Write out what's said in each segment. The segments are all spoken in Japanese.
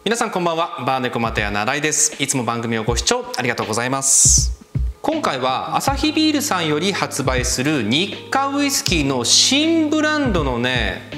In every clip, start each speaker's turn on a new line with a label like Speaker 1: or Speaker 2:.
Speaker 1: 皆さんこんばんは。バーネコマタヤナライです。いつも番組をご視聴ありがとうございます。今回はアサヒビールさんより発売する日課ウイスキーの新ブランドの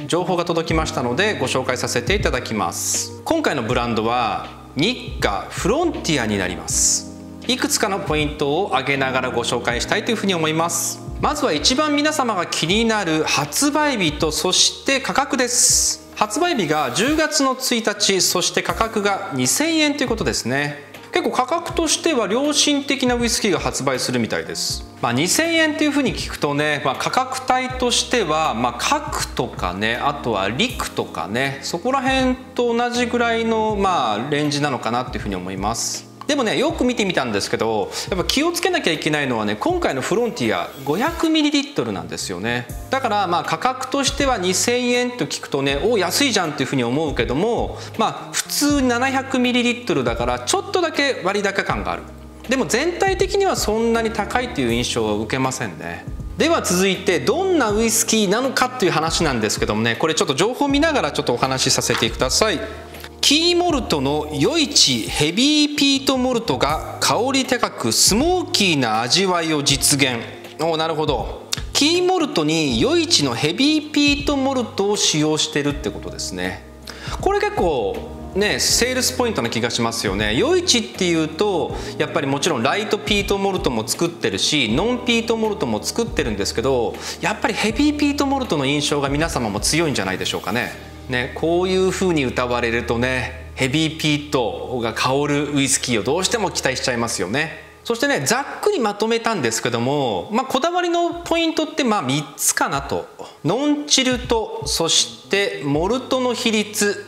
Speaker 1: 情報が届きましたのでご紹介させていただきます。今回のブランドは日課フロンティアになります。いくつかのポイントを挙げながらご紹介したいというふうに思います。まずは一番皆様が気になる発売日とそして価格です。発売日が10月の1日、そして価格が2000円ということですね。結構価格としては良心的なウイスキーが発売するみたいです。2000円というふうに聞くと価格帯としては核とかあとは陸とかそこら辺と同じぐらいのレンジなのかなっていうふうに思います。でもよく見てみたんですけど、やっぱ気をつけなきゃいけないのは今回のフロンティア 500ml なんですよね。だから価格としては2000円と聞くと安いじゃんっていうふうに思うけども、普通 700ml だからちょっとだけ割高感がある。でも全体的にはそんなに高いという印象は受けませんね。では続いてどんなウイスキーなのかっていう話なんですけどもこれちょっと情報を見ながらちょっとお話しさせてください。キーモルトの余市ヘビーピートモルトが香り高くスモーキーな味わいを実現。なるほど。キーモルトに余市のヘビーピートモルトを使用してるってことですね。これ結構セールスポイントな気がしますよね。余市っていうとやっぱりもちろんライトピートモルトも作ってるしノンピートモルトも作ってるんですけど、やっぱりヘビーピートモルトの印象が皆様も強いんじゃないでしょうかね。こういう風に歌われるとヘビーピートが香るウイスキーをどうしても期待しちゃいますよね。そしてざっくりまとめたんですけども、こだわりのポイントって3つかなと。ノンチルト、そしてモルトの比率、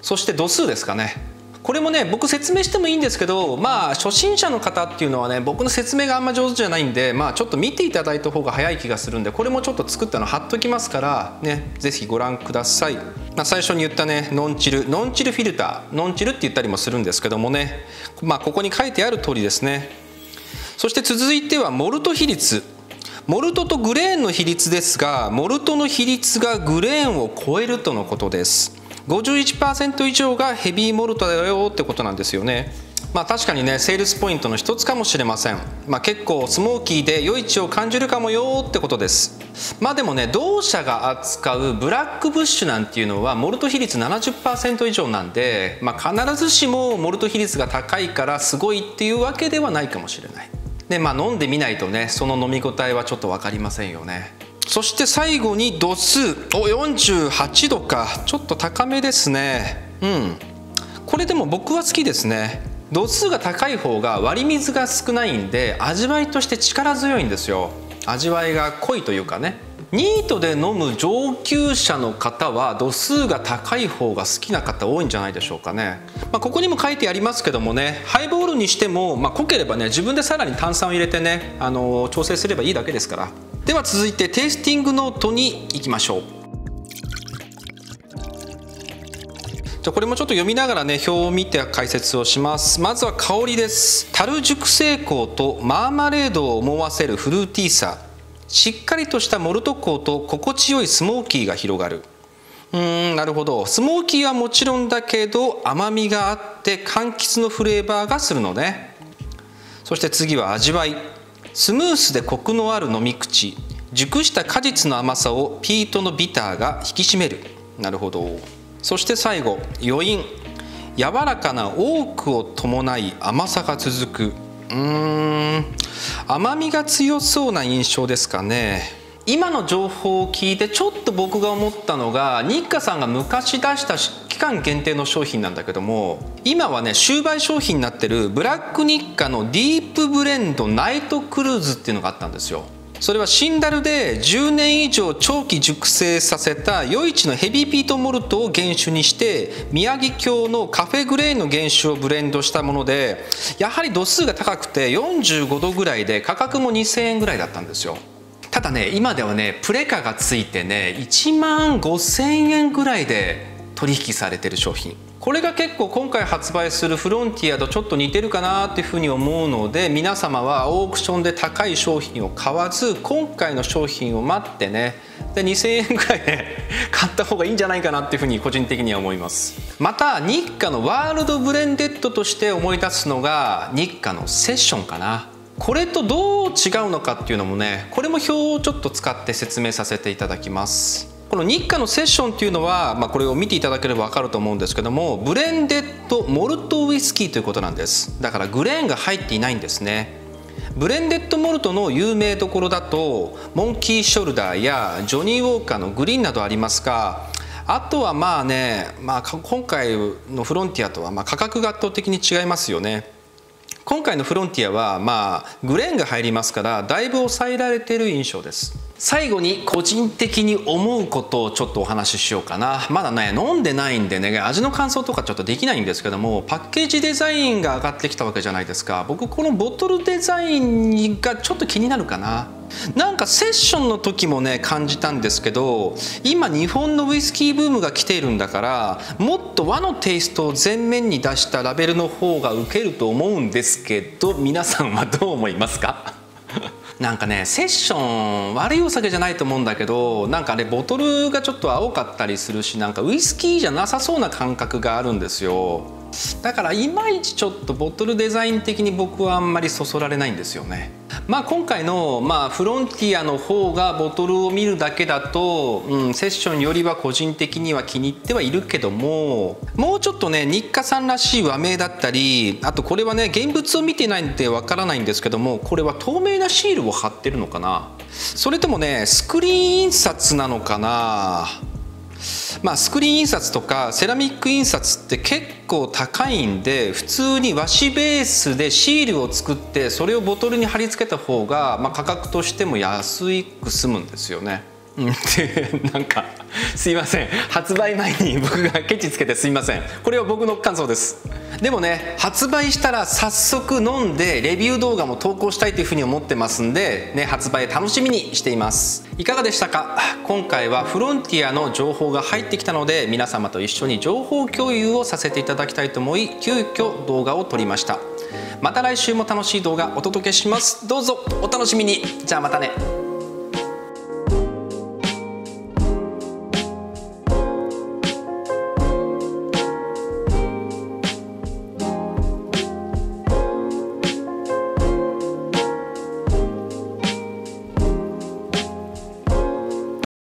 Speaker 1: そして度数ですかね。これも僕説明してもいいんですけど、初心者の方っていうのは僕の説明があんま上手じゃないんでちょっと見ていただいた方が早い気がするんで、これもちょっと作ったの貼っときますから是非ご覧ください。最初に言ったノンチルフィルター、ノンチルって言ったりもするんですけどもここに書いてある通りですね。そして続いてはモルト比率。モルトとグレーンの比率ですが、モルトの比率がグレーンを超えるとのことです。51% 以上がヘビーモルトだよってことなんですよね。確かにセールスポイントの一つかもしれません。結構スモーキーで余市を感じるかもよってことです。でも同社が扱うブラックブッシュなんていうのはモルト比率 70% 以上なんで、必ずしもモルト比率が高いからすごいっていうわけではないかもしれない。で飲んでみないとその飲み応えはちょっと分かりませんよね。そして最後に度数。48度か、ちょっと高めですね。これでも僕は好きですね。度数が高い方が割り水が少ないんで味わいとして力強いんですよ。味わいが濃いというかニートで飲む上級者の方は度数が高い方が好きな方多いんじゃないでしょうかね。ここにも書いてありますけどもハイボールにしても濃ければ自分でさらに炭酸を入れて調整すればいいだけですから。では続いてテイスティングノートに行きましょう。じゃこれもちょっと読みながら表を見て解説をします。まずは香りです。樽熟成香とマーマレードを思わせるフルーティーさ、しっかりとしたモルト香と心地よいスモーキーが広がる。なるほど。スモーキーはもちろんだけど甘みがあって柑橘のフレーバーがするのね。そして次は味わい。スムースでコクのある飲み口、熟した果実の甘さをピートのビターが引き締める。なるほど。そして最後余韻。柔らかなオークを伴い甘さが続く。甘みが強そうな印象ですかね。今の情報を聞いてちょっと僕が思ったのが、日課さんが昔出した期間限定の商品なんだけども、今は終売商品になってるブラック日課のディープブレンドナイトクルーズっていうのがあったんですよ。それはシンダルで10年以上長期熟成させた余市のヘビーピートモルトを原酒にして宮城郷のカフェグレーの原酒をブレンドしたもので、やはり度数が高くて45度ぐらいで価格も2000円ぐらいだったんですよ。ただ今ではプレカがついて1万5000円ぐらいで取引されてる商品。これが結構今回発売するフロンティアとちょっと似てるかなっていうふうに思うので、皆様はオークションで高い商品を買わず今回の商品を待ってで2000円ぐらいで買った方がいいんじゃないかなっていうふうに個人的には思います。また日課のワールドブレンデッドとして思い出すのが日課のセッションかな。これとどう違うのかっていうのもね、これも表をちょっと使って説明させていただきます。この日課のセッションっていうのは、これを見ていただければ分かると思うんですけども、ブレンデッドモルトウイスキーということなんです。だからグレーンが入っていないんですね。ブレンデッドモルトの有名どころだとモンキーショルダーやジョニーウォーカーのグリーンなどありますが、あとは今回のフロンティアとは価格が圧倒的に違いますよね。今回のフロンティアはグレーンが入りますからだいぶ抑えられている印象です。最後に個人的に思うことをちょっとお話ししようかな。まだね飲んでないんでね、味の感想とかちょっとできないんですけども、パッケージデザインが上がってきたわけじゃないですか。僕このボトルデザインがちょっと気になるかな。なんかセッションの時もね感じたんですけど、今日本のウイスキーブームが来ているんだから、もっと和のテイストを前面に出したラベルの方がウケると思うんですけど、皆さんはどう思いますか？なんかねセッション悪いお酒じゃないと思うんだけど、なんかあれボトルがちょっと青かったりするし、なんかウイスキーじゃなさそうな感覚があるんですよ。だからいまいちちょっとボトルデザイン的に僕はあんまりそそられないんですよね。今回のフロンティアの方がボトルを見るだけだと、セッションよりは個人的には気に入ってはいるけども、もうちょっとね日課さんらしい和名だったり、あとこれはね現物を見てないんでわからないんですけども、これは透明なシールを貼ってるのかな、それともねスクリーン印刷なのかな。スクリーン印刷とかセラミック印刷って結構高いんで、普通に和紙ベースでシールを作ってそれをボトルに貼り付けた方が、価格としても安く済むんですよね。なんかすいません、発売前に僕がケチつけてすいません。これは僕の感想です。でもね発売したら早速飲んでレビュー動画も投稿したいというふうに思ってますんでね、発売楽しみにしています。いかがでしたか？今回はフロンティアの情報が入ってきたので、皆様と一緒に情報共有をさせていただきたいと思い、急遽動画を撮りました。また来週も楽しい動画お届けします。どうぞお楽しみに。じゃあまたね。